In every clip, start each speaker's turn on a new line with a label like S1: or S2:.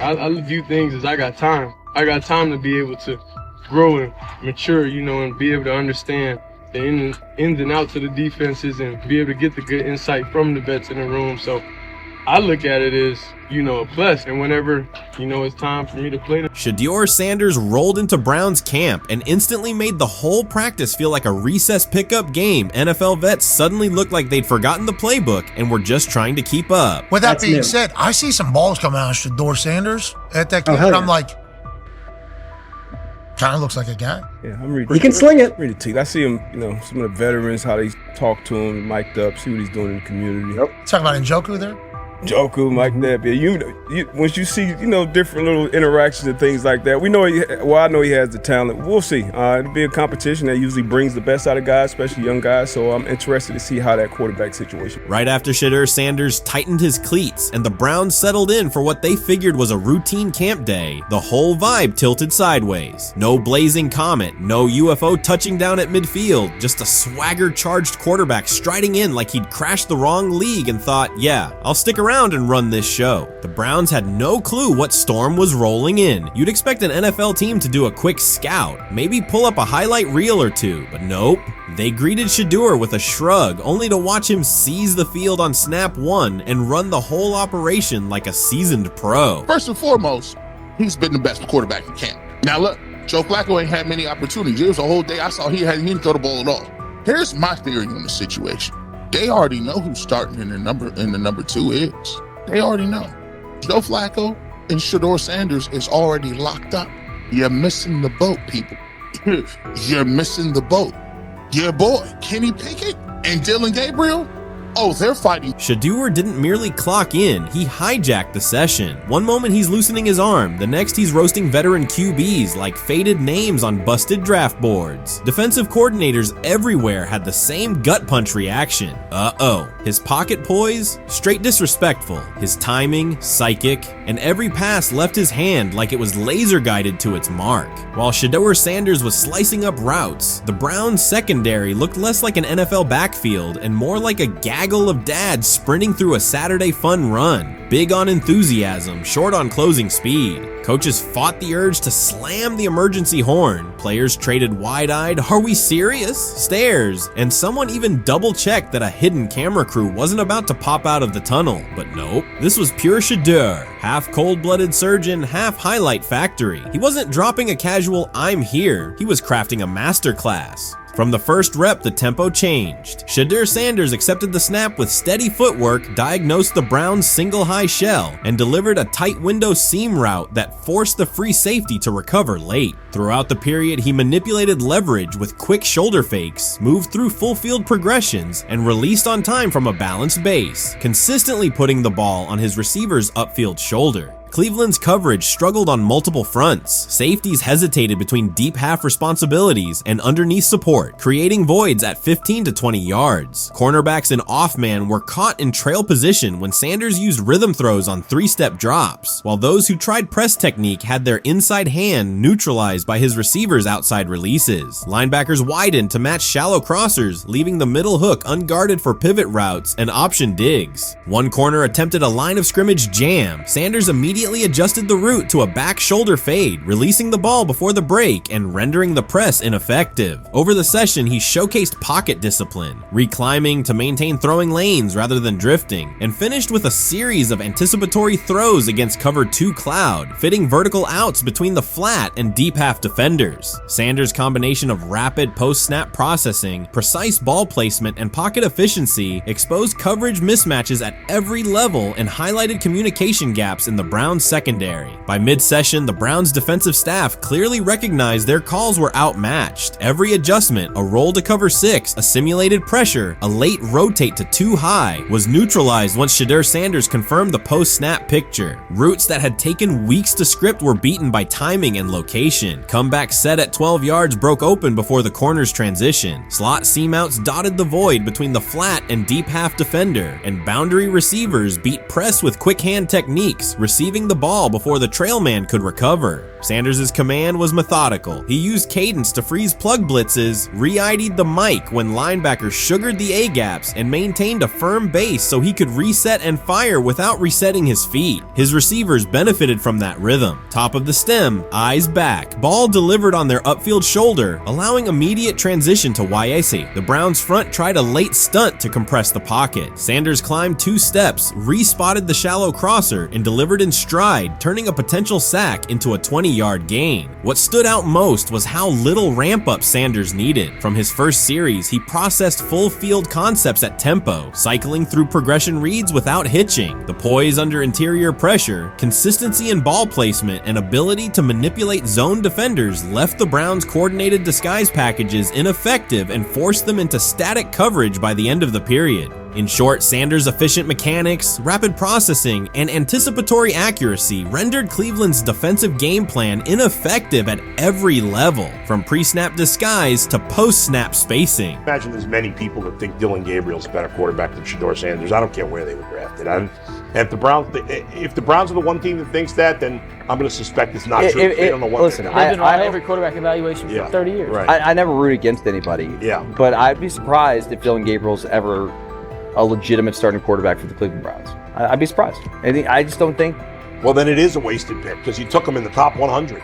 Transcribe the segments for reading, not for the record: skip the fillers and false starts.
S1: I view things as I got time. I got time to be able to grow and mature, and be able to understand the ins and outs of the defenses and be able to get the good insight from the vets in the room. So I look at it as, a plus. And whenever, it's time for me to play.
S2: Shedeur Sanders rolled into Browns camp and instantly made the whole practice feel like a recess pickup game. NFL vets suddenly looked like they'd forgotten the playbook and were just trying to keep up.
S3: With that being said, I see some balls coming out of Shedeur Sanders at that camp, and I'm like, kind of looks like a guy.
S4: Yeah, I'm reading.
S5: He can sling it.
S4: Read the team. I see him, some of the veterans, how they talk to him, mic'd up, see what he's doing in the community.
S5: Yep.
S3: Talking about Njoku there?
S4: Njoku, Mike Nebb. Yeah, once you see, different little interactions and things like that, I know he has the talent. We'll see. It'll be a competition that usually brings the best out of guys, especially young guys. So I'm interested to see how that quarterback situation.
S2: Right after Shedeur Sanders tightened his cleats and the Browns settled in for what they figured was a routine camp day, the whole vibe tilted sideways. No blazing comet, no UFO touching down at midfield, just a swagger-charged quarterback striding in like he'd crashed the wrong league and thought, yeah, I'll stick around and run this show. The Browns had no clue what storm was rolling in. You'd expect an NFL team to do a quick scout, maybe pull up a highlight reel or two, but nope. They greeted Shedeur with a shrug, only to watch him seize the field on snap one and run the whole operation like a seasoned pro.
S6: First and foremost, he's been the best quarterback in camp. Now look, Joe Flacco ain't had many opportunities. There was a whole day I saw he didn't throw the ball at all. Here's my theory on the situation. They already know who's starting in the number 2 is. They already know. Joe Flacco and Shedeur Sanders is already locked up. You're missing the boat, people. You're missing the boat. Your boy, Kenny Pickett and Dylan Gabriel, they're fighting.
S2: Shedeur didn't merely clock in, he hijacked the session. One moment he's loosening his arm, the next he's roasting veteran QBs like faded names on busted draft boards. Defensive coordinators everywhere had the same gut punch reaction. His pocket poise? Straight disrespectful. His timing? Psychic. And every pass left his hand like it was laser guided to its mark. While Shedeur Sanders was slicing up routes, the Browns secondary looked less like an NFL backfield and more like a gaggle of dads sprinting through a Saturday fun run. Big on enthusiasm, short on closing speed. Coaches fought the urge to slam the emergency horn. Players traded wide-eyed, "Are we serious?" stares, and someone even double-checked that a hidden camera crew wasn't about to pop out of the tunnel. But nope, this was pure Shedeur. Half cold-blooded surgeon, half highlight factory. He wasn't dropping a casual "I'm here," he was crafting a masterclass. From the first rep, the tempo changed. Shedeur Sanders accepted the snap with steady footwork, diagnosed the Browns' single high shell, and delivered a tight window seam route that forced the free safety to recover late. Throughout the period, he manipulated leverage with quick shoulder fakes, moved through full field progressions, and released on time from a balanced base, consistently putting the ball on his receiver's upfield shoulder. Cleveland's coverage struggled on multiple fronts. Safeties hesitated between deep half responsibilities and underneath support, creating voids at 15 to 20 yards. Cornerbacks and off-man were caught in trail position when Sanders used rhythm throws on 3-step drops, while those who tried press technique had their inside hand neutralized by his receivers' outside releases. Linebackers widened to match shallow crossers, leaving the middle hook unguarded for pivot routes and option digs. One corner attempted a line of scrimmage jam. Sanders immediately adjusted the route to a back shoulder fade, releasing the ball before the break and rendering the press ineffective. Over the session, he showcased pocket discipline, reclimbing to maintain throwing lanes rather than drifting, and finished with a series of anticipatory throws against cover 2 cloud, fitting vertical outs between the flat and deep half defenders. Sanders' combination of rapid post-snap processing, precise ball placement, and pocket efficiency exposed coverage mismatches at every level and highlighted communication gaps in the Browns secondary. By mid-session, the Browns defensive staff clearly recognized their calls were outmatched. Every adjustment, a roll to cover 6, a simulated pressure, a late rotate to 2 high, was neutralized once Shedeur Sanders confirmed the post-snap picture. Routes that had taken weeks to script were beaten by timing and location. Comeback set at 12 yards broke open before the corner's transition. Slot seam-outs dotted the void between the flat and deep half defender, and boundary receivers beat press with quick hand techniques, receiving distributing the ball before the trailman could recover. Sanders' command was methodical. He used cadence to freeze plug blitzes, re-ID'd the mic when linebackers sugared the A-gaps, and maintained a firm base so he could reset and fire without resetting his feet. His receivers benefited from that rhythm. Top of the stem, eyes back. Ball delivered on their upfield shoulder, allowing immediate transition to YAC. The Browns front tried a late stunt to compress the pocket. Sanders climbed 2 steps, re-spotted the shallow crosser, and delivered in stride, turning a potential sack into a 20-yard gain. What stood out most was how little ramp-up Sanders needed. From his first series, he processed full field concepts at tempo, cycling through progression reads without hitching. The poise under interior pressure, consistency in ball placement, and ability to manipulate zone defenders left the Browns' coordinated disguise packages ineffective and forced them into static coverage by the end of the period. In short, Sanders' efficient mechanics, rapid processing, and anticipatory accuracy rendered Cleveland's defensive game plan ineffective at every level, from pre-snap disguise to post-snap spacing.
S5: Imagine there's many people that think Dylan Gabriel's a better quarterback than Shedeur Sanders. I don't care where they were drafted. If the Browns are the one team that thinks that, then I'm going to suspect it's not true. They don't know what
S7: listen,
S5: they're
S7: I've
S5: doing.
S7: been on every quarterback evaluation for 30 years.
S5: Right.
S7: I never root against anybody.
S5: Yeah.
S7: But I'd be surprised if Dylan Gabriel's ever a legitimate starting quarterback for the Cleveland Browns. I'd be surprised. I just don't think.
S5: Well, then it is a wasted pick because you took him in the top 100.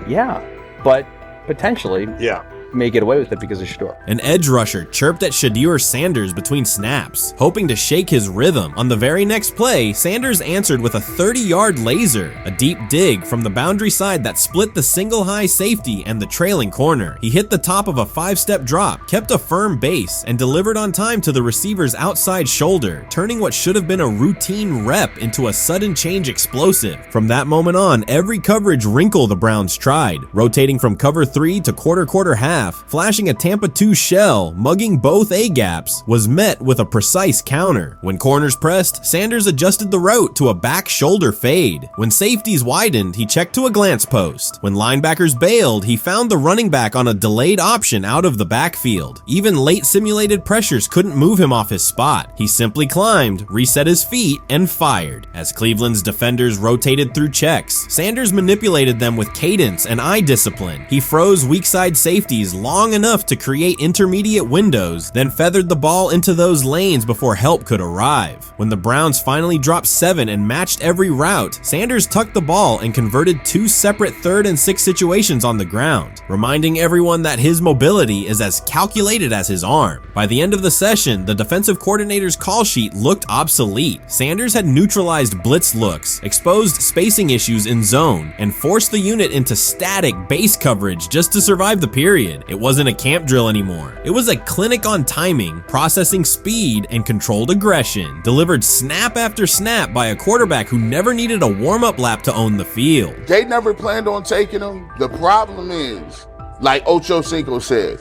S7: Yeah, but potentially.
S5: Yeah.
S7: May get away with it because of Shedeur.
S2: An edge rusher chirped at Shedeur Sanders between snaps, hoping to shake his rhythm. On the very next play, Sanders answered with a 30-yard laser, a deep dig from the boundary side that split the single high safety and the trailing corner. He hit the top of a 5-step drop, kept a firm base, and delivered on time to the receiver's outside shoulder, turning what should have been a routine rep into a sudden change explosive. From that moment on, every coverage wrinkle the Browns tried, rotating from cover 3 to quarter half, flashing a Tampa 2 shell, mugging both A-gaps, was met with a precise counter. When corners pressed, Sanders adjusted the route to a back shoulder fade. When safeties widened, he checked to a glance post. When linebackers bailed, he found the running back on a delayed option out of the backfield. Even late simulated pressures couldn't move him off his spot. He simply climbed, reset his feet, and fired. As Cleveland's defenders rotated through checks, Sanders manipulated them with cadence and eye discipline. He froze weak side safeties long enough to create intermediate windows, then feathered the ball into those lanes before help could arrive. When the Browns finally dropped 7 and matched every route, Sanders tucked the ball and converted 2 separate 3rd and 6 situations on the ground, reminding everyone that his mobility is as calculated as his arm. By the end of the session, the defensive coordinator's call sheet looked obsolete. Sanders had neutralized blitz looks, exposed spacing issues in zone, and forced the unit into static base coverage just to survive the period. It wasn't a camp drill anymore. It was a clinic on timing, processing speed, and controlled aggression, delivered snap after snap by a quarterback who never needed a warm-up lap to own the field.
S6: They never planned on taking him. The problem is, like Ocho Cinco said,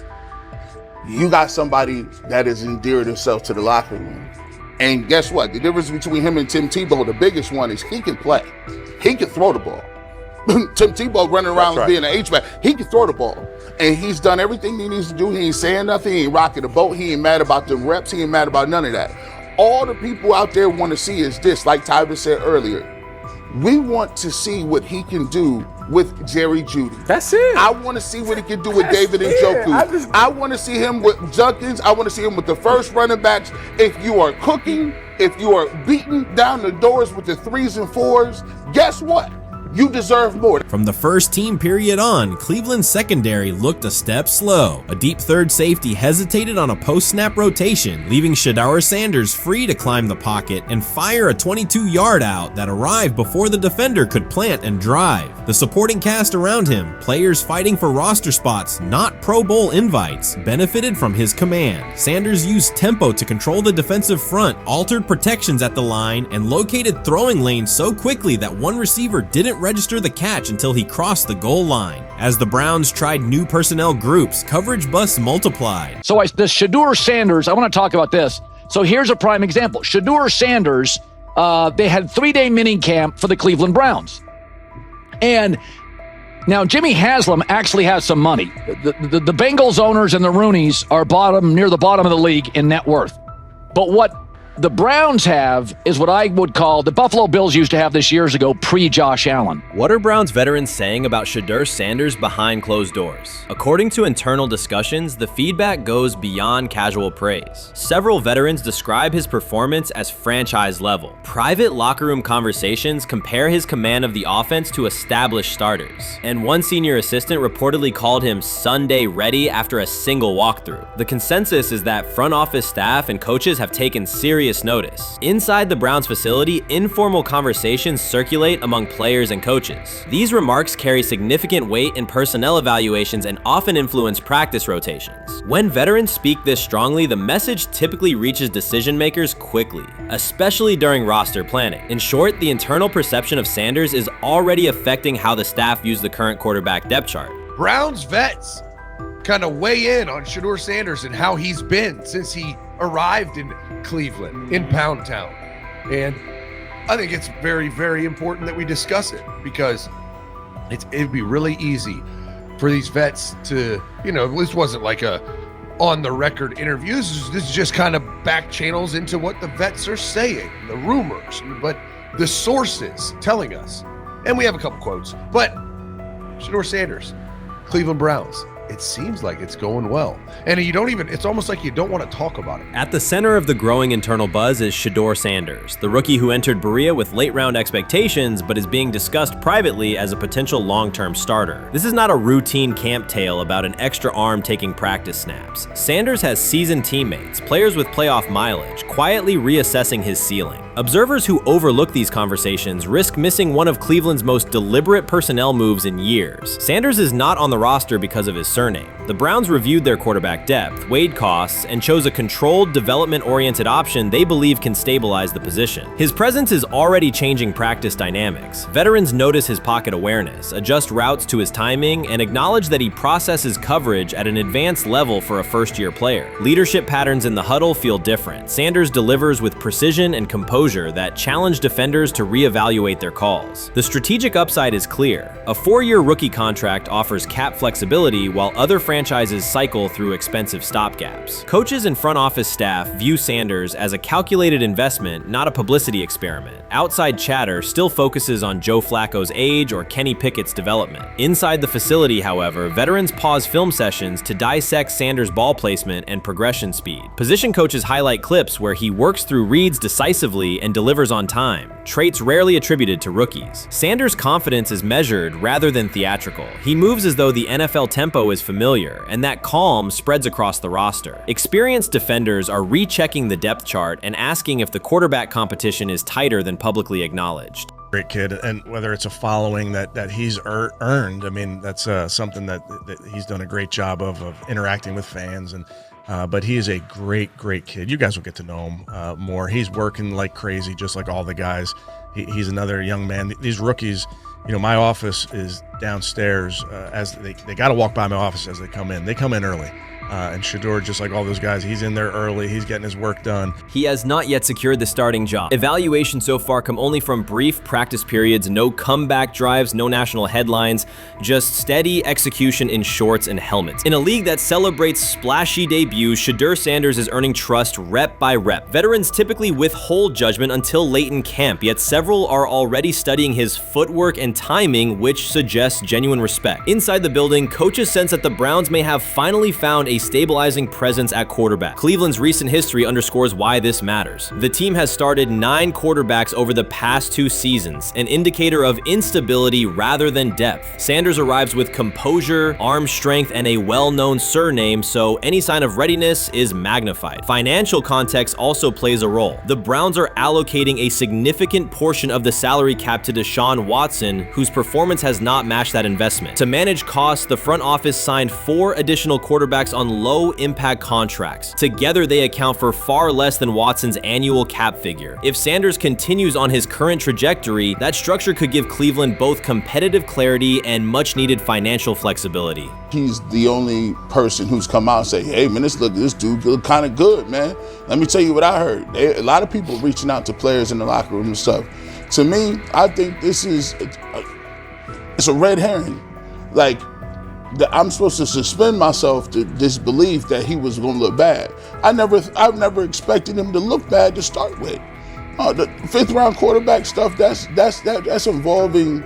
S6: you got somebody that has endeared himself to the locker room. And guess what? The difference between him and Tim Tebow, the biggest one, is he can play. He can throw the ball. Tim Tebow running around being an H-back. He can throw the ball. And he's done everything he needs to do. He ain't saying nothing. He ain't rocking the boat. He ain't mad about the reps. He ain't mad about none of that. All the people out there want to see is this, like Tyler said earlier. We want to see what he can do with Jerry Jeudy.
S7: That's it.
S6: I want to see what he can do with David Njoku. I want to see him with Junkins. I want to see him with the first running backs. If you are cooking, if you are beating down the doors with the 3s and 4s, guess what? You deserve more.
S2: From the first team period on, Cleveland's secondary looked a step slow. A deep third safety hesitated on a post-snap rotation, leaving Shedeur Sanders free to climb the pocket and fire a 22-yard out that arrived before the defender could plant and drive. The supporting cast around him, players fighting for roster spots, not Pro Bowl invites, benefited from his command. Sanders used tempo to control the defensive front, altered protections at the line, and located throwing lanes so quickly that one receiver didn't register the catch until he crossed the goal line. As the Browns tried new personnel groups, coverage busts multiplied.
S8: So the Shedeur Sanders, I want to talk about this. So here's a prime example. Shedeur Sanders, they had 3-day mini camp for the Cleveland Browns. And now Jimmy Haslam actually has some money. The Bengals owners and the Rooneys are near the bottom of the league in net worth. But what the Browns have is what I would call the Buffalo Bills used to have this years ago, pre-Josh Allen.
S2: What are Browns veterans saying about Shedeur Sanders behind closed doors? According to internal discussions, the feedback goes beyond casual praise. Several veterans describe his performance as franchise level. Private locker room conversations compare his command of the offense to established starters. And one senior assistant reportedly called him Sunday ready after a single walkthrough. The consensus is that front office staff and coaches have taken serious notice. Inside the Browns facility, informal conversations circulate among players and coaches. These remarks carry significant weight in personnel evaluations and often influence practice rotations. When veterans speak this strongly, the message typically reaches decision makers quickly, especially during roster planning. In short, the internal perception of Sanders is already affecting how the staff views the current quarterback depth chart.
S9: Browns vets kind of weigh in on Shedeur Sanders and how he's been since he arrived in Cleveland, in Pound Town. And I think it's very, very important that we discuss it, because it'd be really easy for these vets to, this wasn't like a on-the-record interviews. This is just kind of back channels into what the vets are saying, the rumors, but the sources telling us. And we have a couple quotes. But Shedeur Sanders, Cleveland Browns, it seems like it's going well. And it's almost like you don't want to talk about it.
S2: At the center of the growing internal buzz is Shedeur Sanders, the rookie who entered Berea with late-round expectations but is being discussed privately as a potential long-term starter. This is not a routine camp tale about an extra arm taking practice snaps. Sanders has seasoned teammates, players with playoff mileage, quietly reassessing his ceiling. Observers who overlook these conversations risk missing one of Cleveland's most deliberate personnel moves in years. Sanders is not on the roster because of his surname. The Browns reviewed their quarterback depth, weighed costs, and chose a controlled, development-oriented option they believe can stabilize the position. His presence is already changing practice dynamics. Veterans notice his pocket awareness, adjust routes to his timing, and acknowledge that he processes coverage at an advanced level for a first-year player. Leadership patterns in the huddle feel different. Sanders delivers with precision and composure that challenge defenders to reevaluate their calls. The strategic upside is clear. A 4-year rookie contract offers cap flexibility while other franchises cycle through expensive stopgaps. Coaches and front office staff view Sanders as a calculated investment, not a publicity experiment. Outside chatter still focuses on Joe Flacco's age or Kenny Pickett's development. Inside the facility, however, veterans pause film sessions to dissect Sanders' ball placement and progression speed. Position coaches highlight clips where he works through reads decisively and delivers on time, traits rarely attributed to rookies. Sanders' confidence is measured rather than theatrical. He moves as though the NFL tempo is familiar, and that calm spreads across the roster. Experienced defenders are rechecking the depth chart and asking if the quarterback competition is tighter than publicly acknowledged.
S10: Great kid, and whether it's a following that he's earned, I mean, that's something that he's done a great job of interacting with fans, and but he is a great kid. You guys will get to know him more. He's working like crazy, just like all the guys. He's another young man. These rookies, my office is downstairs. As they got to walk by my office as they come in. They come in early. And Shedeur, just like all those guys, he's in there early. He's getting his work done.
S2: He has not yet secured the starting job. Evaluations so far come only from brief practice periods, no comeback drives, no national headlines, just steady execution in shorts and helmets. In a league that celebrates splashy debuts, Shedeur Sanders is earning trust rep by rep. Veterans typically withhold judgment until late in camp, yet several are already studying his footwork and timing, which suggests genuine respect. Inside the building, coaches sense that the Browns may have finally found a stabilizing presence at quarterback. Cleveland's recent history underscores why this matters. The team has started 9 quarterbacks over the past 2 seasons, an indicator of instability rather than depth. Sanders arrives with composure, arm strength, and a well-known surname, so any sign of readiness is magnified. Financial context also plays a role. The Browns are allocating a significant portion of the salary cap to Deshaun Watson, whose performance has not matched that investment. To manage costs, the front office signed 4 additional quarterbacks on low-impact contracts. Together, they account for far less than Watson's annual cap figure. If Sanders continues on his current trajectory, that structure could give Cleveland both competitive clarity and much-needed financial flexibility.
S6: He's the only person who's come out and say, hey, man, this dude look kind of good, man. Let me tell you what I heard. A lot of people reaching out to players in the locker room and stuff. To me, I think this is it's a red herring. Like, that I'm supposed to suspend myself to disbelief that he was going to look bad. I've never expected him to look bad to start with. The 5th round quarterback stuff, that's involving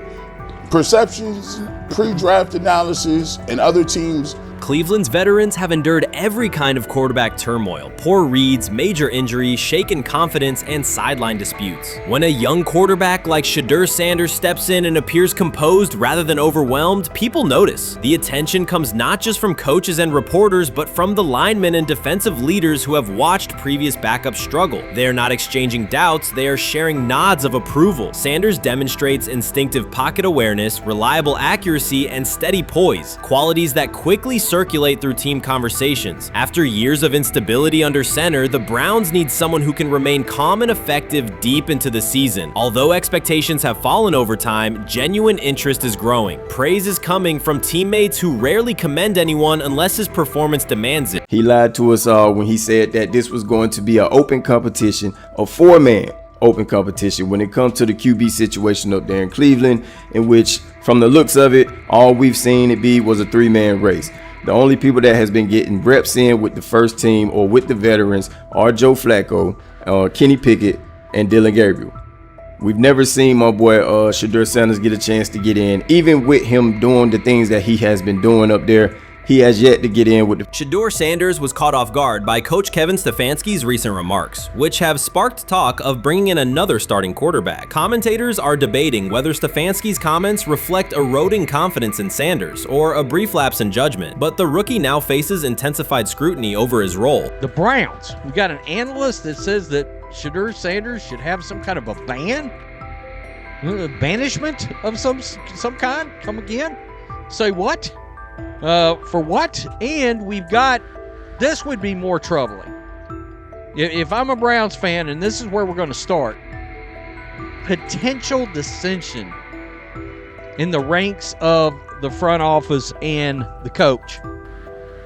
S6: perceptions, pre-draft analysis, and other teams.
S2: Cleveland's veterans have endured every kind of quarterback turmoil, poor reads, major injuries, shaken confidence, and sideline disputes. When a young quarterback like Shedeur Sanders steps in and appears composed rather than overwhelmed, people notice. The attention comes not just from coaches and reporters, but from the linemen and defensive leaders who have watched previous backups struggle. They are not exchanging doubts, they are sharing nods of approval. Sanders demonstrates instinctive pocket awareness, reliable accuracy, and steady poise, qualities that quickly circulate through team conversations. After years of instability under center, the Browns need someone who can remain calm and effective deep into the season. Although expectations have fallen over time, genuine interest is growing. Praise is coming from teammates who rarely commend anyone unless his performance demands it.
S11: He lied to us all when he said that this was going to be an open competition, a 4-man open competition when it comes to the QB situation up there in Cleveland, in which, from the looks of it, all we've seen it be was a 3-man race. The only people that has been getting reps in with the first team or with the veterans are Joe Flacco, Kenny Pickett, and Dylan Gabriel. We've never seen my boy Shedeur Sanders get a chance to get in. Even with him doing the things that he has been doing up there, he has yet to get in with the...
S2: Shedeur Sanders was caught off guard by Coach Kevin Stefanski's recent remarks, which have sparked talk of bringing in another starting quarterback. Commentators are debating whether Stefanski's comments reflect eroding confidence in Sanders or a brief lapse in judgment, but the rookie now faces intensified scrutiny over his role.
S12: The Browns, we got an analyst that says that Shedeur Sanders should have some kind of a ban? Banishment of some kind? Come again? Say what? For what? And we've got, this would be more troubling. If I'm a Browns fan, and this is where we're going to start, potential dissension in the ranks of the front office and the coach.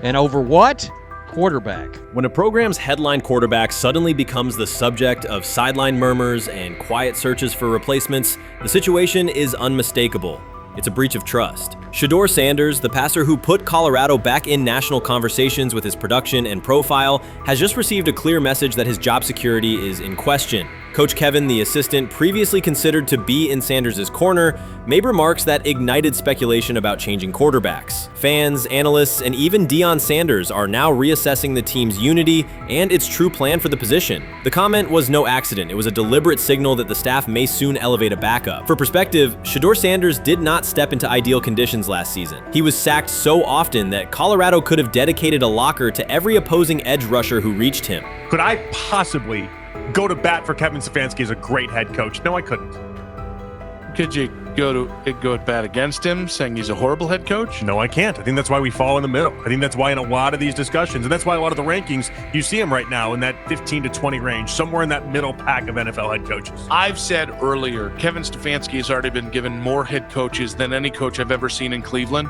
S12: And over what? Quarterback.
S2: When a program's headline quarterback suddenly becomes the subject of sideline murmurs and quiet searches for replacements, the situation is unmistakable. It's a breach of trust. Shedeur Sanders, the passer who put Colorado back in national conversations with his production and profile, has just received a clear message that his job security is in question. Coach Kevin, the assistant previously considered to be in Sanders' corner, made remarks that ignited speculation about changing quarterbacks. Fans, analysts, and even Deion Sanders are now reassessing the team's unity and its true plan for the position. The comment was no accident. It was a deliberate signal that the staff may soon elevate a backup. For perspective, Shedeur Sanders did not step into ideal conditions last season. He was sacked so often that Colorado could have dedicated a locker to every opposing edge rusher who reached him.
S13: Could I possibly go to bat for Kevin Stefanski as a great head coach? No, I couldn't.
S14: Could you go at bat against him, saying he's a horrible head coach?
S13: No, I can't. I think that's why we fall in the middle. I think that's why in a lot of these discussions, and that's why a lot of the rankings, you see him right now in that 15 to 20 range, somewhere in that middle pack of NFL head coaches.
S14: I've said earlier, Kevin Stefanski has already been given more head coaches than any coach I've ever seen in Cleveland.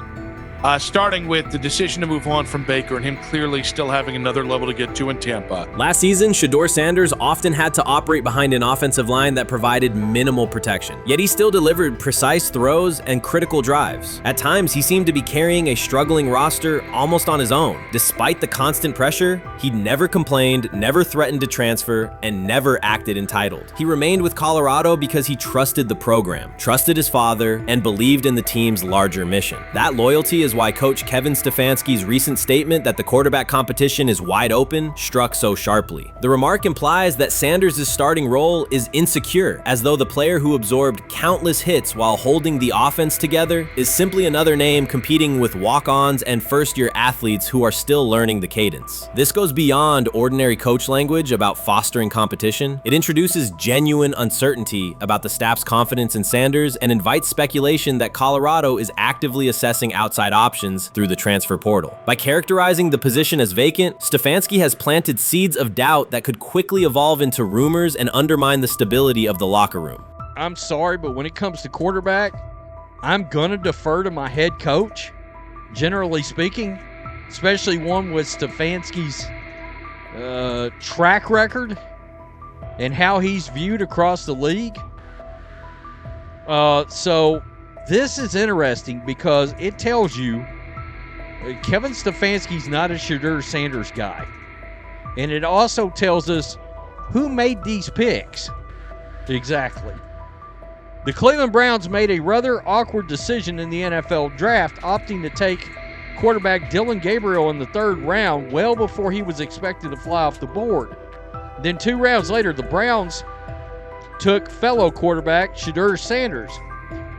S14: Starting with the decision to move on from Baker and him clearly still having another level to get to in Tampa.
S2: Last season, Shedeur Sanders often had to operate behind an offensive line that provided minimal protection, yet he still delivered precise throws and critical drives. At times, he seemed to be carrying a struggling roster almost on his own. Despite the constant pressure, he never complained, never threatened to transfer, and never acted entitled. He remained with Colorado because he trusted the program, trusted his father, and believed in the team's larger mission. That loyalty is why Coach Kevin Stefanski's recent statement that the quarterback competition is wide open struck so sharply. The remark implies that Sanders' starting role is insecure, as though the player who absorbed countless hits while holding the offense together is simply another name competing with walk-ons and first-year athletes who are still learning the cadence. This goes beyond ordinary coach language about fostering competition. It introduces genuine uncertainty about the staff's confidence in Sanders and invites speculation that Colorado is actively assessing outside options through the transfer portal. By characterizing the position as vacant, Stefanski has planted seeds of doubt that could quickly evolve into rumors and undermine the stability of the locker room.
S12: I'm sorry, but when it comes to quarterback, I'm going to defer to my head coach, generally speaking, especially one with Stefanski's track record and how he's viewed across the league. So this is interesting because it tells you Kevin Stefanski's not a Shedeur Sanders guy. And it also tells us who made these picks. Exactly. The Cleveland Browns made a rather awkward decision in the NFL draft, opting to take quarterback Dillon Gabriel in the 3rd round, well before he was expected to fly off the board. Then 2 rounds later, the Browns took fellow quarterback Shedeur Sanders.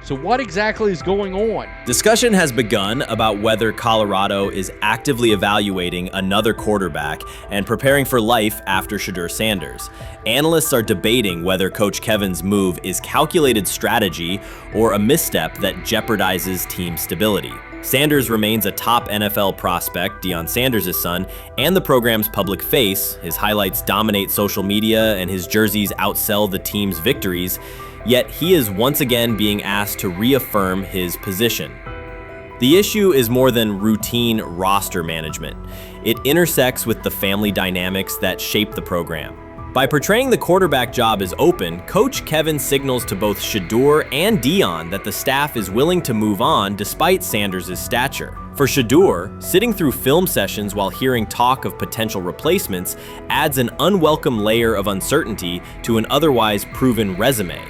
S12: So what exactly is going on?
S2: Discussion has begun about whether Colorado is actively evaluating another quarterback and preparing for life after Shedeur Sanders. Analysts are debating whether Coach Kevin's move is calculated strategy or a misstep that jeopardizes team stability. Sanders remains a top NFL prospect, Deion Sanders' son, and the program's public face. His highlights dominate social media and his jerseys outsell the team's victories. Yet he is once again being asked to reaffirm his position. The issue is more than routine roster management. It intersects with the family dynamics that shape the program. By portraying the quarterback job as open, Coach Kevin signals to both Shedeur and Deion that the staff is willing to move on despite Sanders' stature. For Shedeur, sitting through film sessions while hearing talk of potential replacements adds an unwelcome layer of uncertainty to an otherwise proven resume.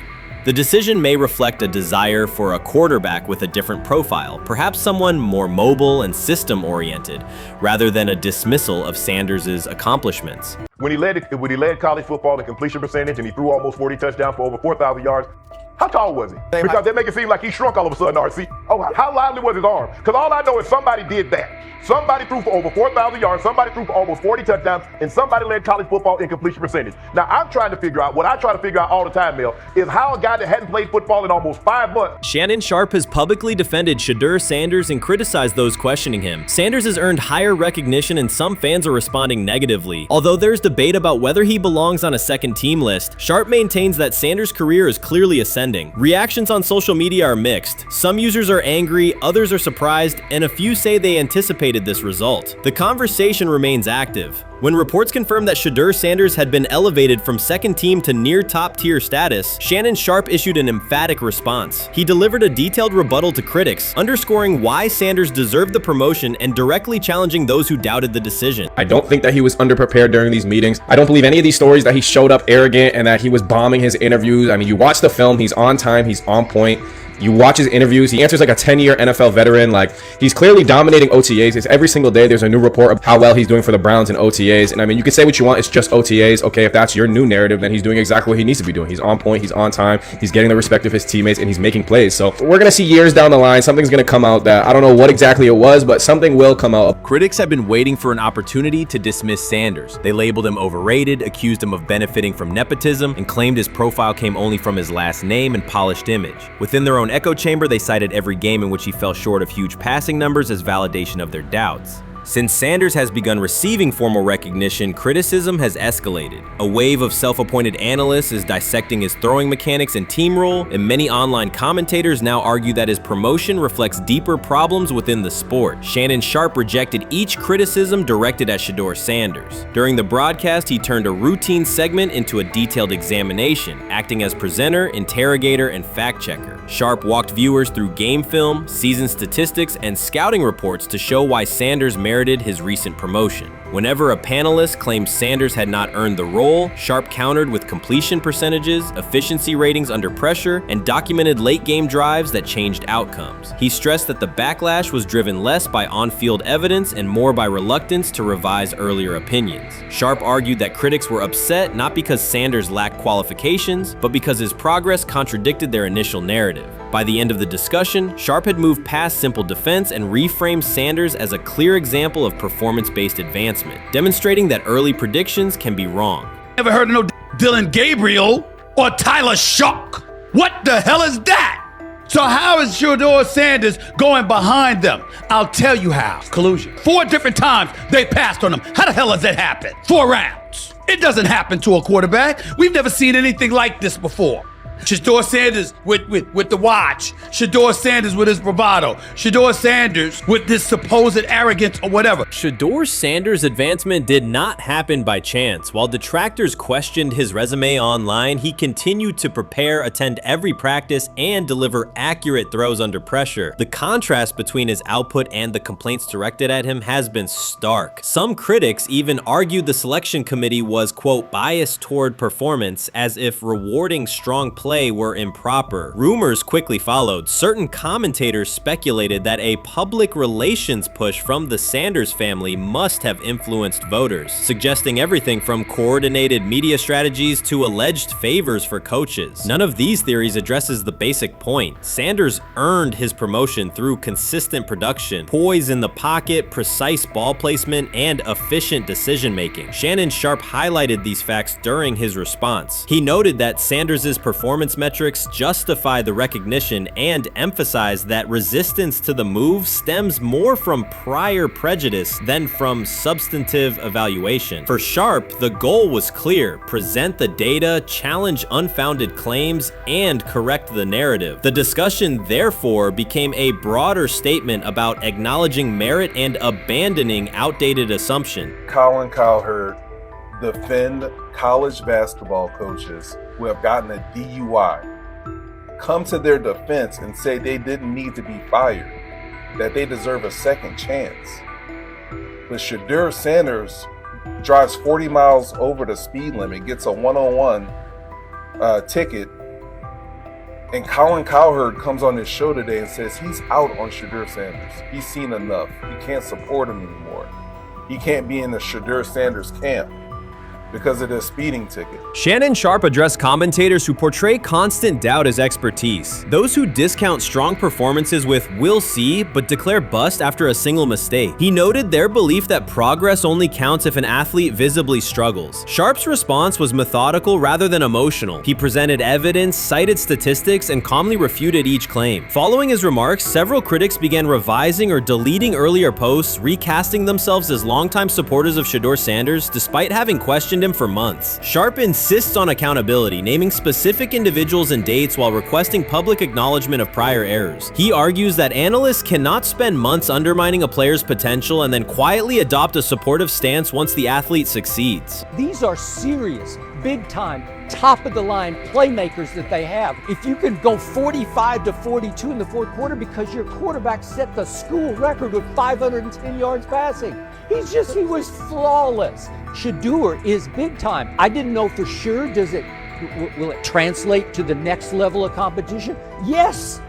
S2: The decision may reflect a desire for a quarterback with a different profile, perhaps someone more mobile and system-oriented, rather than a dismissal of Sanders' accomplishments.
S15: When he led college football in completion percentage and he threw almost 40 touchdowns for over 4,000 yards, how tall was he? Because they make it seem like he shrunk all of a sudden, RC. Oh, how lively was his arm? Because all I know is somebody did that. Somebody threw for over 4,000 yards, somebody threw for almost 40 touchdowns, and somebody led college football in completion percentage. Now, I'm trying to figure out, what I try to figure out all the time, Mel, is how a guy that hadn't played football in almost 5 months.
S2: Shannon Sharpe has publicly defended Shedeur Sanders and criticized those questioning him. Sanders has earned higher recognition and some fans are responding negatively. Although there's debate about whether he belongs on a second team list, Sharpe maintains that Sanders' career is clearly ascending. Reactions on social media are mixed. Some users are angry, others are surprised, and a few say they anticipated this result. The conversation remains active. When reports confirmed that Shedeur Sanders had been elevated from second team to near top tier status, Shannon Sharpe issued an emphatic response. He delivered a detailed rebuttal to critics, underscoring why Sanders deserved the promotion and directly challenging those who doubted the decision.
S16: I don't think that he was underprepared during these meetings. I don't believe any of these stories that he showed up arrogant and that he was bombing his interviews. I mean, you watch the film, he's on time, he's on point. You watch his interviews, he answers like a 10-year NFL veteran. Like, he's clearly dominating OTAs. It's every single day there's a new report of how well he's doing for the Browns in OTAs. And I mean, you can say what you want, it's just OTAs. Okay, if that's your new narrative, then he's doing exactly what he needs to be doing. He's on point, he's on time, he's getting the respect of his teammates, and he's making plays. So we're gonna see years down the line, something's gonna come out that I don't know what exactly it was, but something will come out.
S2: Critics have been waiting for an opportunity to dismiss Sanders. They labeled him overrated, accused him of benefiting from nepotism, and claimed his profile came only from his last name and polished image. Within their own echo chamber, they cited every game in which he fell short of huge passing numbers as validation of their doubts. Since Sanders has begun receiving formal recognition, criticism has escalated. A wave of self-appointed analysts is dissecting his throwing mechanics and team role, and many online commentators now argue that his promotion reflects deeper problems within the sport. Shannon Sharpe rejected each criticism directed at Shedeur Sanders. During the broadcast, he turned a routine segment into a detailed examination, acting as presenter, interrogator, and fact-checker. Sharpe walked viewers through game film, season statistics, and scouting reports to show why Sanders merited his recent promotion. Whenever a panelist claimed Sanders had not earned the role, Sharpe countered with completion percentages, efficiency ratings under pressure, and documented late-game drives that changed outcomes. He stressed that the backlash was driven less by on-field evidence and more by reluctance to revise earlier opinions. Sharpe argued that critics were upset not because Sanders lacked qualifications, but because his progress contradicted their initial narrative. By the end of the discussion, Sharpe had moved past simple defense and reframed Sanders as a clear example of performance-based advancement, demonstrating that early predictions can be wrong.
S17: Never heard of no Dillon Gabriel or Tyler Shock. What the hell is that? So how is Shedeur Sanders going behind them? I'll tell you how. Collusion. 4 different times they passed on him. How the hell does that happen? 4 rounds. It doesn't happen to a quarterback. We've never seen anything like this before. Shedeur Sanders with the watch. Shedeur Sanders with his bravado. Shedeur Sanders with this supposed arrogance or whatever.
S2: Shedeur Sanders' advancement did not happen by chance. While detractors questioned his resume online, he continued to prepare, attend every practice, and deliver accurate throws under pressure. The contrast between his output and the complaints directed at him has been stark. Some critics even argued the selection committee was, quote, biased toward performance, as if rewarding strong play were improper. Rumors quickly followed. Certain commentators speculated that a public relations push from the Sanders family must have influenced voters, suggesting everything from coordinated media strategies to alleged favors for coaches. None of these theories addresses the basic point. Sanders earned his promotion through consistent production, poise in the pocket, precise ball placement, and efficient decision-making. Shannon Sharpe highlighted these facts during his response. He noted that Sanders' performance metrics justify the recognition and emphasized that resistance to the move stems more from prior prejudice than from substantive evaluation. For Sharpe, the goal was clear: present the data, challenge unfounded claims, and correct the narrative. The discussion therefore became a broader statement about acknowledging merit and abandoning outdated assumption.
S18: Colin Cowherd defend college basketball coaches who have gotten a DUI, come to their defense and say they didn't need to be fired, that they deserve a second chance. But Shedeur Sanders drives 40 miles over the speed limit, gets a one-on-one ticket, and Colin Cowherd comes on his show today and says he's out on Shedeur Sanders. He's seen enough. He can't support him anymore. He can't be in the Shedeur Sanders camp because of the speeding ticket.
S2: Shannon Sharpe addressed commentators who portray constant doubt as expertise. Those who discount strong performances with "we'll see" but declare bust after a single mistake. He noted their belief that progress only counts if an athlete visibly struggles. Sharpe's response was methodical rather than emotional. He presented evidence, cited statistics, and calmly refuted each claim. Following his remarks, several critics began revising or deleting earlier posts, recasting themselves as longtime supporters of Shedeur Sanders despite having questioned him for months. Sharpe insists on accountability, naming specific individuals and dates while requesting public acknowledgement of prior errors. He argues that analysts cannot spend months undermining a player's potential and then quietly adopt a supportive stance once the athlete succeeds.
S19: These are serious, big-time, top-of-the-line playmakers that they have. If you can go 45 to 42 in the fourth quarter because your quarterback set the school record with 510 yards passing. He was flawless. Shedeur is big time. I didn't know for sure, will it translate to the next level of competition? Yes,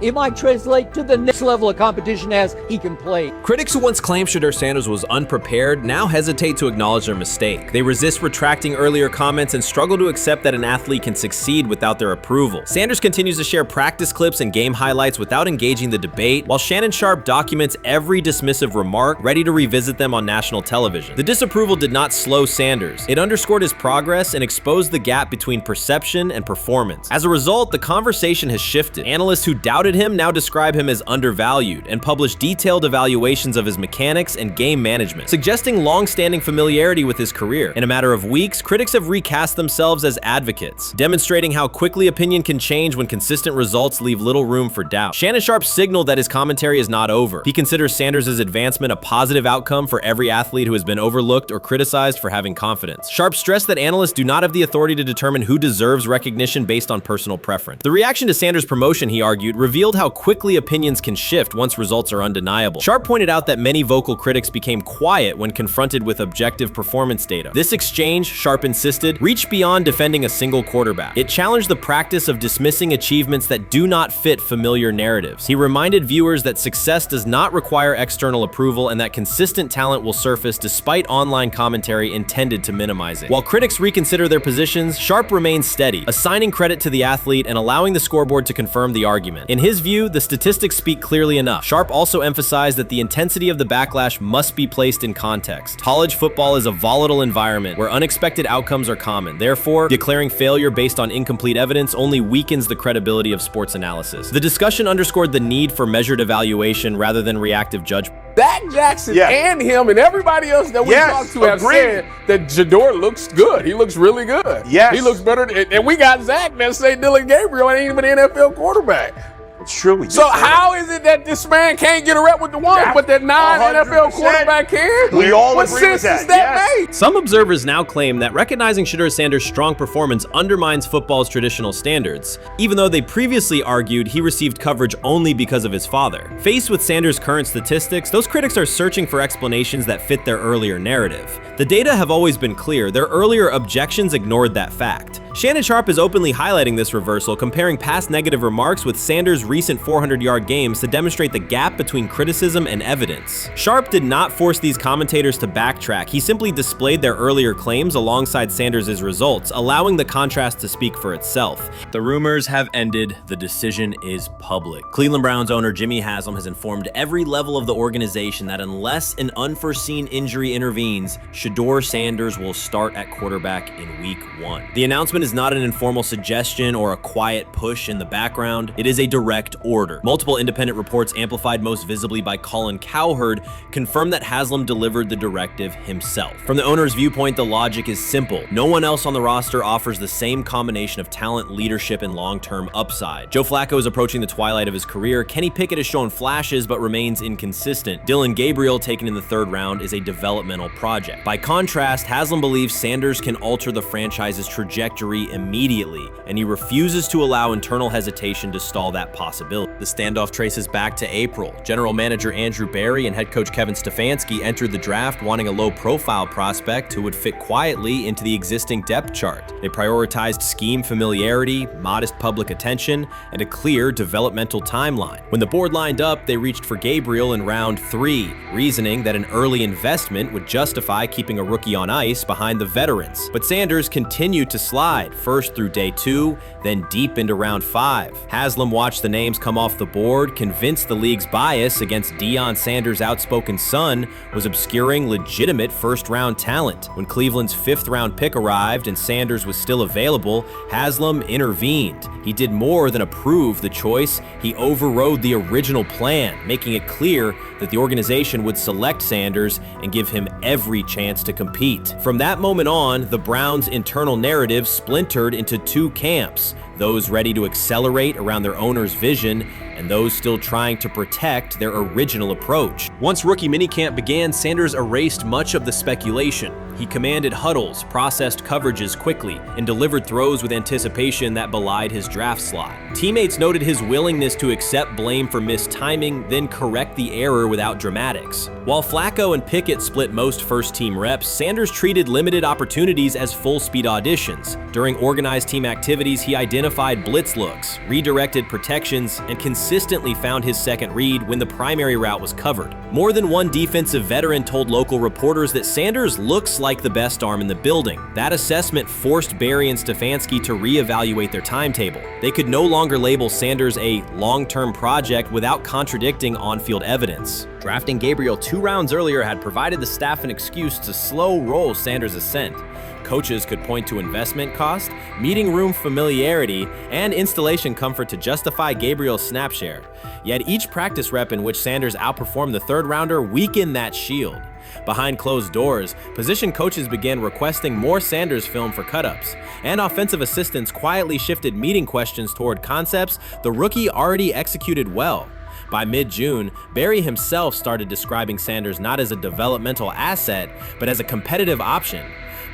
S19: it might translate to the next level of competition as he can play.
S2: Critics who once claimed Shedeur Sanders was unprepared now hesitate to acknowledge their mistake. They resist retracting earlier comments and struggle to accept that an athlete can succeed without their approval. Sanders continues to share practice clips and game highlights without engaging the debate, while Shannon Sharpe documents every dismissive remark, ready to revisit them on national television. The disapproval did not slow Sanders. It underscored his progress and exposed the gap between perception and performance. As a result, the conversation has shifted. Analysts who doubted him now describe him as undervalued and publish detailed evaluations of his mechanics and game management, suggesting long-standing familiarity with his career. In a matter of weeks, critics have recast themselves as advocates, demonstrating how quickly opinion can change when consistent results leave little room for doubt. Shannon Sharpe signaled that his commentary is not over. He considers Sanders' advancement a positive outcome for every athlete who has been overlooked or criticized for having confidence. Sharpe stressed that analysts do not have the authority to determine who deserves recognition based on personal preference. The reaction to Sanders' promotion, he argued, revealed how quickly opinions can shift once results are undeniable. Sharpe pointed out that many vocal critics became quiet when confronted with objective performance data. This exchange, Sharpe insisted, reached beyond defending a single quarterback. It challenged the practice of dismissing achievements that do not fit familiar narratives. He reminded viewers that success does not require external approval and that consistent talent will surface despite online commentary intended to minimize it. While critics reconsider their positions, Sharpe remains steady, assigning credit to the athlete and allowing the scoreboard to confirm the argument. In his view, the statistics speak clearly enough. Sharpe also emphasized that the intensity of the backlash must be placed in context. College football is a volatile environment where unexpected outcomes are common. Therefore, declaring failure based on incomplete evidence only weakens the credibility of sports analysis. The discussion underscored the need for measured evaluation rather than reactive judgment.
S20: Dak Jackson
S5: Yes.
S20: and him and everybody else that we
S5: Yes,
S20: talked to have
S5: agreed.
S20: said that Shedeur looks good. He looks really good.
S5: Yes.
S20: He looks better. And we got Zach that say Dylan Gabriel ain't even an NFL quarterback.
S5: It's true.
S20: So how is it that this man can't get a rep with the ones, but that non-NFL
S5: 100%.
S20: quarterback can?
S5: We all
S20: what
S5: agree with
S20: sense does
S5: that,
S20: that
S5: yes.
S20: make?
S2: Some observers now claim that recognizing Shedeur Sanders' strong performance undermines football's traditional standards, even though they previously argued he received coverage only because of his father. Faced with Sanders' current statistics, those critics are searching for explanations that fit their earlier narrative. The data have always been clear, their earlier objections ignored that fact. Shannon Sharpe is openly highlighting this reversal, comparing past negative remarks with Sanders' recent 400-yard games to demonstrate the gap between criticism and evidence. Sharpe did not force these commentators to backtrack, he simply displayed their earlier claims alongside Sanders' results, allowing the contrast to speak for itself. The rumors have ended, the decision is public. Cleveland Browns owner Jimmy Haslam has informed every level of the organization that unless an unforeseen injury intervenes, Shedeur Sanders will start at quarterback in week 1. The announcement is not an informal suggestion or a quiet push in the background, it is a direct order. Multiple independent reports, amplified most visibly by Colin Cowherd, confirm that Haslam delivered the directive himself. From the owner's viewpoint, the logic is simple. No one else on the roster offers the same combination of talent, leadership, and long-term upside. Joe Flacco is approaching the twilight of his career. Kenny Pickett has shown flashes but remains inconsistent. Dylan Gabriel, taken in the 3rd round, is a developmental project. By contrast, Haslam believes Sanders can alter the franchise's trajectory immediately, and he refuses to allow internal hesitation to stall that possibility. The standoff traces back to April. General manager Andrew Berry and head coach Kevin Stefanski entered the draft wanting a low-profile prospect who would fit quietly into the existing depth chart. They prioritized scheme familiarity, modest public attention, and a clear developmental timeline. When the board lined up, they reached for Gabriel in round 3, reasoning that an early investment would justify keeping a rookie on ice behind the veterans. But Sanders continued to slide, first through day 2, then deep into round 5. Haslam watched the names come off the board, convinced the league's bias against Deion Sanders' outspoken son was obscuring legitimate first-round talent. When Cleveland's 5th-round pick arrived and Sanders was still available, Haslam intervened. He did more than approve the choice, he overrode the original plan, making it clear that the organization would select Sanders and give him every chance to compete. From that moment on, the Browns' internal narrative splintered into 2 camps, those ready to accelerate around their owner's vision and those still trying to protect their original approach. Once rookie minicamp began, Sanders erased much of the speculation. He commanded huddles, processed coverages quickly, and delivered throws with anticipation that belied his draft slot. Teammates noted his willingness to accept blame for missed timing, then correct the error without dramatics. While Flacco and Pickett split most first-team reps, Sanders treated limited opportunities as full-speed auditions. During organized team activities, he identified blitz looks, redirected protections, and consistently found his second read when the primary route was covered. More than one defensive veteran told local reporters that Sanders looks like the best arm in the building. That assessment forced Berry and Stefanski to reevaluate their timetable. They could no longer label Sanders a long-term project without contradicting on-field evidence. Drafting Gabriel 2 rounds earlier had provided the staff an excuse to slow roll Sanders' ascent. Coaches could point to investment cost, meeting room familiarity, and installation comfort to justify Gabriel's snap share. Yet each practice rep in which Sanders outperformed the 3rd rounder weakened that shield. Behind closed doors, position coaches began requesting more Sanders film for cut-ups, and offensive assistants quietly shifted meeting questions toward concepts the rookie already executed well. By mid-June, Berry himself started describing Sanders not as a developmental asset, but as a competitive option.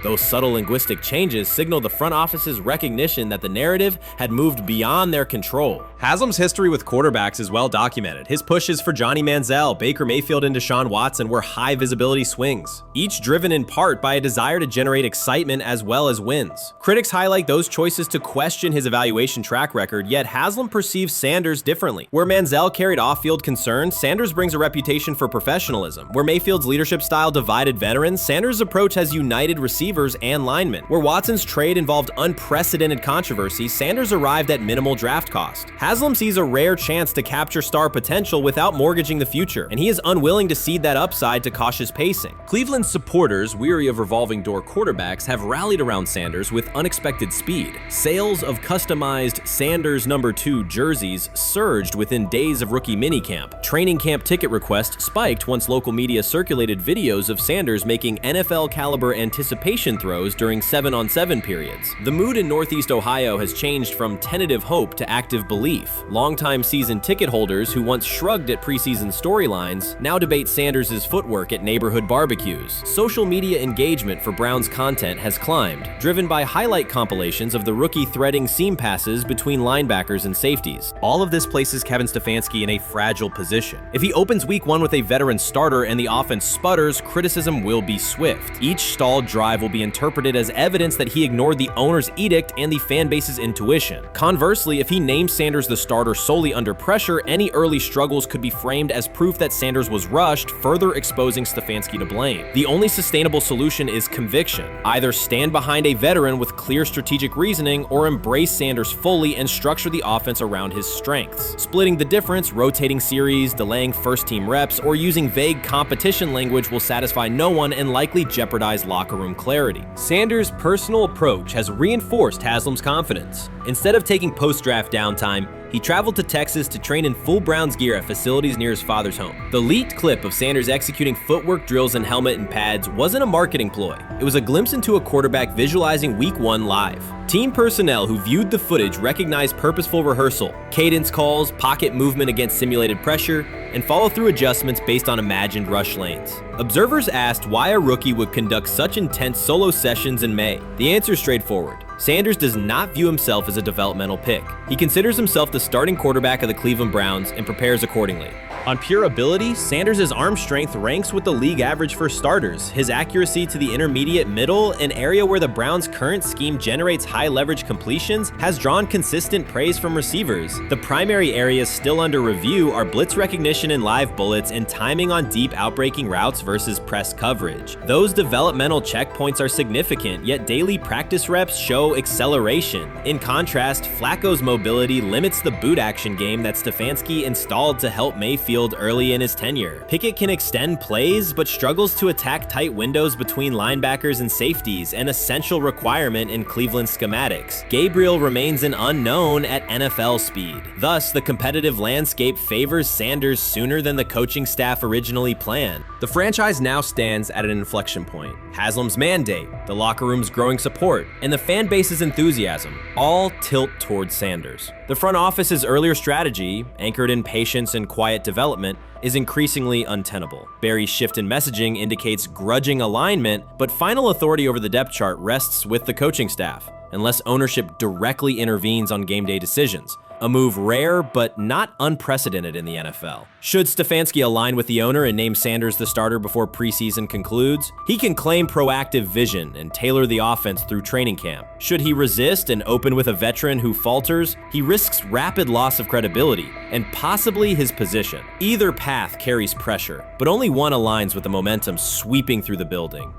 S2: Those subtle linguistic changes signal the front office's recognition that the narrative had moved beyond their control. Haslam's history with quarterbacks is well documented. His pushes for Johnny Manziel, Baker Mayfield, and Deshaun Watson were high-visibility swings, each driven in part by a desire to generate excitement as well as wins. Critics highlight those choices to question his evaluation track record, yet Haslam perceives Sanders differently. Where Manziel carried off-field concerns, Sanders brings a reputation for professionalism. Where Mayfield's leadership style divided veterans, Sanders' approach has united receivers. receivers and linemen. Where Watson's trade involved unprecedented controversy, Sanders arrived at minimal draft cost. Haslam sees a rare chance to capture star potential without mortgaging the future, and he is unwilling to cede that upside to cautious pacing. Cleveland's supporters, weary of revolving door quarterbacks, have rallied around Sanders with unexpected speed. Sales of customized Sanders number 2 jerseys surged within days of rookie minicamp. Training camp ticket requests spiked once local media circulated videos of Sanders making NFL-caliber anticipation throws during 7-on-7 periods. The mood in Northeast Ohio has changed from tentative hope to active belief. Longtime season ticket holders who once shrugged at preseason storylines now debate Sanders' footwork at neighborhood barbecues. Social media engagement for Brown's content has climbed, driven by highlight compilations of the rookie threading seam passes between linebackers and safeties. All of this places Kevin Stefanski in a fragile position. If he opens week 1 with a veteran starter and the offense sputters, criticism will be swift. Each stalled drive will be interpreted as evidence that he ignored the owner's edict and the fan base's intuition. Conversely, if he names Sanders the starter solely under pressure, any early struggles could be framed as proof that Sanders was rushed, further exposing Stefanski to blame. The only sustainable solution is conviction. Either stand behind a veteran with clear strategic reasoning or embrace Sanders fully and structure the offense around his strengths. Splitting the difference, rotating series, delaying first-team reps, or using vague competition language will satisfy no one and likely jeopardize locker room clarity. Sanders' personal approach has reinforced Haslam's confidence. Instead of taking post-draft downtime, he traveled to Texas to train in full Browns gear at facilities near his father's home. The leaked clip of Sanders executing footwork drills in helmet and pads wasn't a marketing ploy. It was a glimpse into a quarterback visualizing Week 1 live. Team personnel who viewed the footage recognized purposeful rehearsal, cadence calls, pocket movement against simulated pressure, and follow-through adjustments based on imagined rush lanes. Observers asked why a rookie would conduct such intense solo sessions in May. The answer is straightforward. Sanders does not view himself as a developmental pick. He considers himself the starting quarterback of the Cleveland Browns and prepares accordingly. On pure ability, Sanders' arm strength ranks with the league average for starters. His accuracy to the intermediate middle, an area where the Browns' current scheme generates high-leverage completions, has drawn consistent praise from receivers. The primary areas still under review are blitz recognition and live bullets and timing on deep outbreaking routes versus press coverage. Those developmental checkpoints are significant, yet daily practice reps show acceleration. In contrast, Flacco's mobility limits the boot action game that Stefanski installed to help Mayfield early in his tenure. Pickett can extend plays, but struggles to attack tight windows between linebackers and safeties, an essential requirement in Cleveland schematics. Gabriel remains an unknown at NFL speed. Thus, the competitive landscape favors Sanders sooner than the coaching staff originally planned. The franchise now stands at an inflection point. Haslam's mandate, the locker room's growing support, and the fan base's enthusiasm all tilt towards Sanders. The front office's earlier strategy, anchored in patience and quiet development, is increasingly untenable. Barry's shift in messaging indicates grudging alignment, but final authority over the depth chart rests with the coaching staff, unless ownership directly intervenes on game day decisions. A move rare, but not unprecedented in the NFL. Should Stefanski align with the owner and name Sanders the starter before preseason concludes, he can claim proactive vision and tailor the offense through training camp. Should he resist and open with a veteran who falters, he risks rapid loss of credibility and possibly his position. Either path carries pressure, but only one aligns with the momentum sweeping through the building.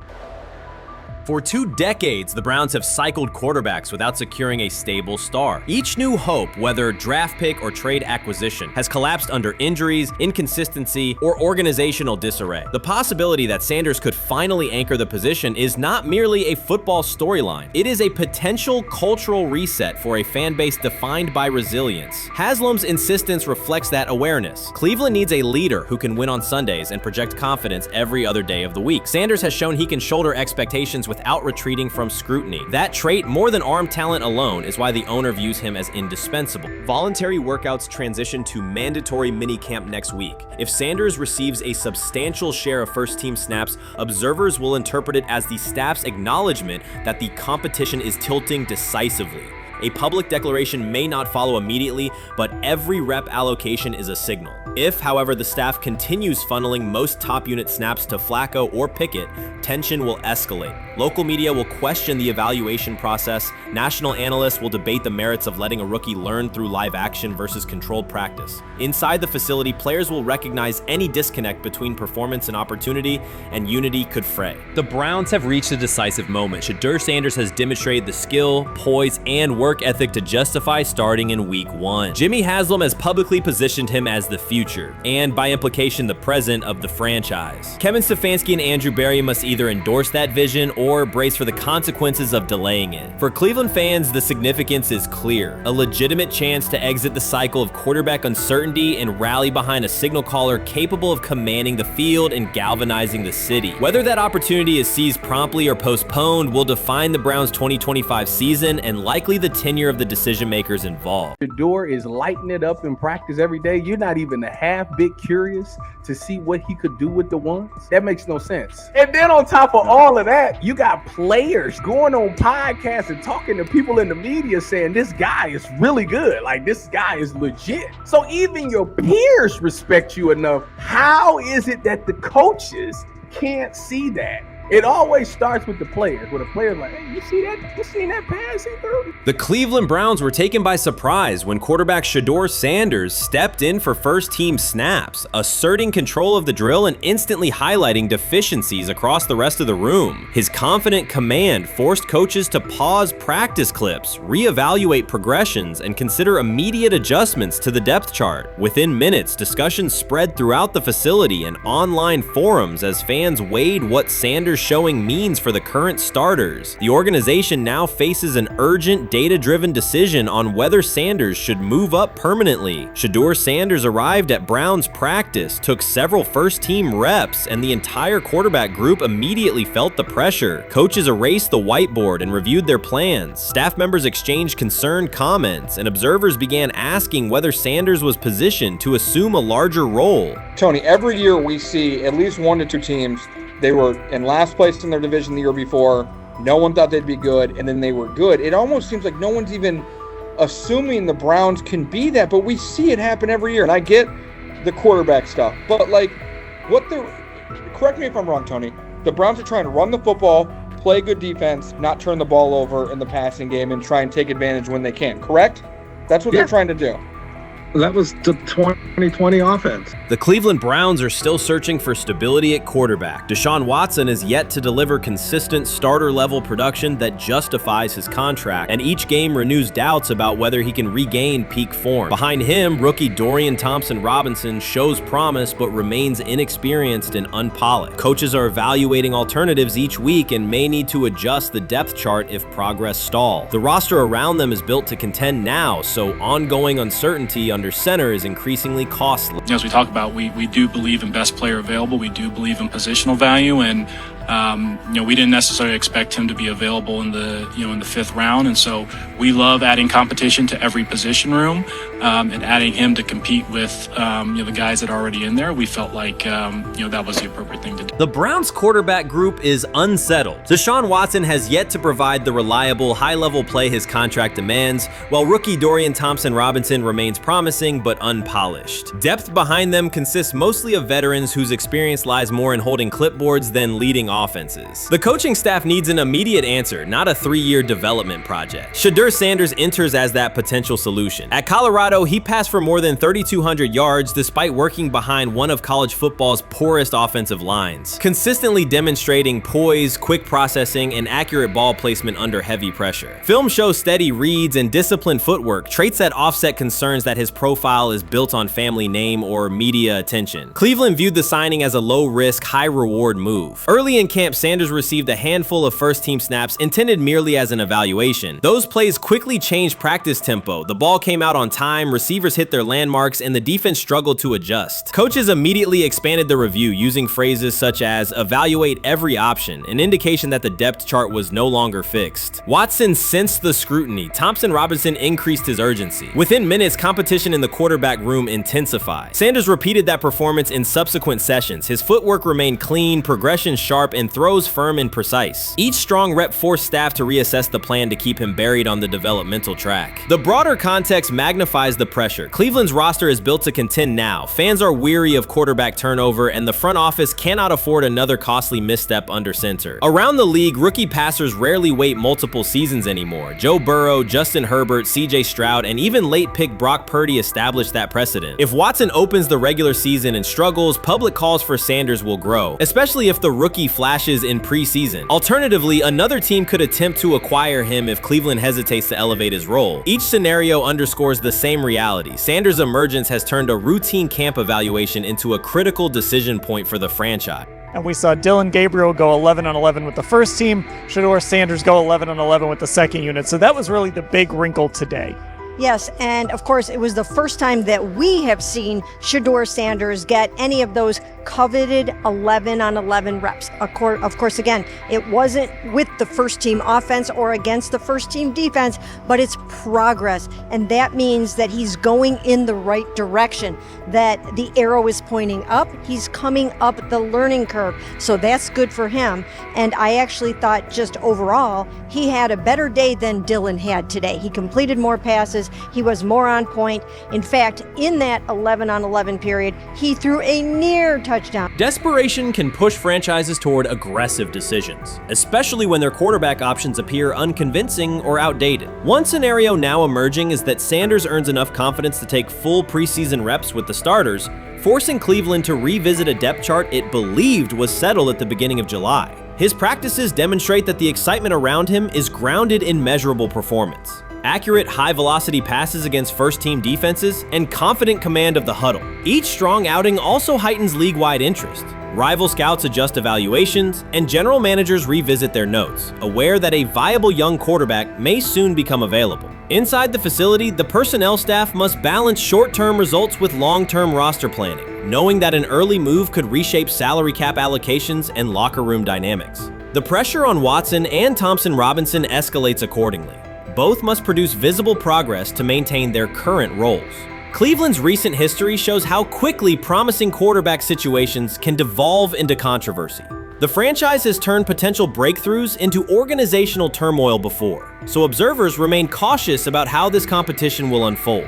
S2: For 2 decades, the Browns have cycled quarterbacks without securing a stable star. Each new hope, whether draft pick or trade acquisition, has collapsed under injuries, inconsistency, or organizational disarray. The possibility that Sanders could finally anchor the position is not merely a football storyline. It is a potential cultural reset for a fan base defined by resilience. Haslam's insistence reflects that awareness. Cleveland needs a leader who can win on Sundays and project confidence every other day of the week. Sanders has shown he can shoulder expectations without retreating from scrutiny. That trait, more than arm talent alone, is why the owner views him as indispensable. Voluntary workouts transition to mandatory minicamp next week. If Sanders receives a substantial share of first-team snaps, observers will interpret it as the staff's acknowledgement that the competition is tilting decisively. A public declaration may not follow immediately, but every rep allocation is a signal. If, however, the staff continues funneling most top unit snaps to Flacco or Pickett, tension will escalate. Local media will question the evaluation process. National analysts will debate the merits of letting a rookie learn through live action versus controlled practice. Inside the facility, players will recognize any disconnect between performance and opportunity, and unity could fray.
S21: The Browns have reached a decisive moment. Shedeur Sanders has demonstrated the skill, poise, and work ethic to justify starting in Week 1. Jimmy Haslam has publicly positioned him as the future, and by implication, the present of the franchise. Kevin Stefanski and Andrew Berry must either endorse that vision or brace for the consequences of delaying it. For Cleveland fans, the significance is clear. A legitimate chance to exit the cycle of quarterback uncertainty and rally behind a signal caller capable of commanding the field and galvanizing the city. Whether that opportunity is seized promptly or postponed will define the Browns' 2025 season and likely the tenure of the decision makers involved.
S20: Shedeur is lighting it up in practice every day. You're not even a half bit curious to see what he could do with the ones. That makes no sense. And then on top of all of that, you got players going on podcasts and talking to people in the media saying this guy is really good. Like, this guy is legit. So even your peers respect you enough. How is it that the coaches can't see that? It always starts with the players, where the player's like, hey, you see that? You seen that pass he threw?
S2: The Cleveland Browns were taken by surprise when quarterback Shedeur Sanders stepped in for first-team snaps, asserting control of the drill and instantly highlighting deficiencies across the rest of the room. His confident command forced coaches to pause practice clips, reevaluate progressions, and consider immediate adjustments to the depth chart. Within minutes, discussions spread throughout the facility and online forums as fans weighed what Sanders' showing means for the current starters. The organization now faces an urgent, data-driven decision on whether Sanders should move up permanently. Shedeur Sanders arrived at Browns practice, took several first-team reps, and the entire quarterback group immediately felt the pressure. Coaches erased the whiteboard and reviewed their plans. Staff members exchanged concerned comments, and observers began asking whether Sanders was positioned to assume a larger role.
S22: Tony, every year we see at least 1 to 2 teams. They were in last place in their division the year before. No one thought they'd be good, and then they were good. It almost seems like no one's even assuming the Browns can be that, but we see it happen every year. And I get the quarterback stuff, but like, correct me if I'm wrong, Tony. The Browns are trying to run the football, play good defense, not turn the ball over in the passing game, and try and take advantage when they can, correct? That's what they're trying to do.
S23: That was the 2020 offense.
S2: The Cleveland Browns are still searching for stability at quarterback. Deshaun Watson is yet to deliver consistent starter-level production that justifies his contract, and each game renews doubts about whether he can regain peak form. Behind him, rookie Dorian Thompson-Robinson shows promise but remains inexperienced and unpolished. Coaches are evaluating alternatives each week and may need to adjust the depth chart if progress stalls. The roster around them is built to contend now, so ongoing uncertainty under center is increasingly costly.
S24: As we talk about, we do believe in best player available. We do believe in positional value, and we didn't necessarily expect him to be available in the in the 5th round, and so we love adding competition to every position room and adding him to compete with the guys that are already in there. We felt like that was the appropriate thing to do.
S2: The Browns quarterback group is unsettled. Deshaun Watson has yet to provide the reliable, high-level play his contract demands, while rookie Dorian Thompson-Robinson remains promising but unpolished. Depth behind them consists mostly of veterans whose experience lies more in holding clipboards than leading offenses. The coaching staff needs an immediate answer, not a 3-year development project. Shedeur Sanders enters as that potential solution. At Colorado, he passed for more than 3,200 yards despite working behind one of college football's poorest offensive lines, consistently demonstrating poise, quick processing, and accurate ball placement under heavy pressure. Film shows steady reads and disciplined footwork, traits that offset concerns that his profile is built on family name or media attention. Cleveland viewed the signing as a low-risk, high-reward move. Early in camp, Sanders received a handful of first-team snaps intended merely as an evaluation. Those plays quickly changed practice tempo. The ball came out on time, receivers hit their landmarks, and the defense struggled to adjust. Coaches immediately expanded the review using phrases such as evaluate every option, an indication that the depth chart was no longer fixed. Watson sensed the scrutiny. Thompson-Robinson increased his urgency. Within minutes, competition in the quarterback room intensified. Sanders repeated that performance in subsequent sessions. His footwork remained clean, progression sharp,
S21: sharp and throws firm and precise. Each strong rep forced staff to reassess the plan to keep him buried on the developmental track. The broader context magnifies the pressure. Cleveland's roster is built to contend now. Fans are weary of quarterback turnover, and the front office cannot afford another costly misstep under center. Around the league, rookie passers rarely wait multiple seasons anymore. Joe Burrow, Justin Herbert, CJ Stroud, and even late pick Brock Purdy established that precedent. If Watson opens the regular season and struggles, public calls for Sanders will grow, especially if the rookie flashes in preseason. Alternatively, another team could attempt to acquire him if Cleveland hesitates to elevate his role. Each scenario underscores the same reality. Sanders' emergence has turned a routine camp evaluation into a critical decision point for the franchise.
S1: And we saw Dillon Gabriel go 11-11 with the first team, Shedeur Sanders go 11-11 with the second unit. So that was really the big wrinkle today.
S3: Yes, and of course, it was the first time that we have seen Shedeur Sanders get any of those coveted 11-on-11 reps. Of course, again, it wasn't with the first team offense or against the first team defense, but it's progress. And that means that he's going in the right direction, that the arrow is pointing up. He's coming up the learning curve. So that's good for him. And I actually thought just overall, he had a better day than Dillon had today. He completed more passes. He was more on point. In fact, in that 11-on-11 period, he threw a near touchdown.
S21: Desperation can push franchises toward aggressive decisions, especially when their quarterback options appear unconvincing or outdated. One scenario now emerging is that Sanders earns enough confidence to take full preseason reps with the starters, forcing Cleveland to revisit a depth chart it believed was settled at the beginning of July. His practices demonstrate that the excitement around him is grounded in measurable performance. Accurate, high-velocity passes against first-team defenses, and confident command of the huddle. Each strong outing also heightens league-wide interest. Rival scouts adjust evaluations, and general managers revisit their notes, aware that a viable young quarterback may soon become available. Inside the facility, the personnel staff must balance short-term results with long-term roster planning, knowing that an early move could reshape salary cap allocations and locker room dynamics. The pressure on Watson and Thompson Robinson escalates accordingly. Both must produce visible progress to maintain their current roles. Cleveland's recent history shows how quickly promising quarterback situations can devolve into controversy. The franchise has turned potential breakthroughs into organizational turmoil before, so observers remain cautious about how this competition will unfold.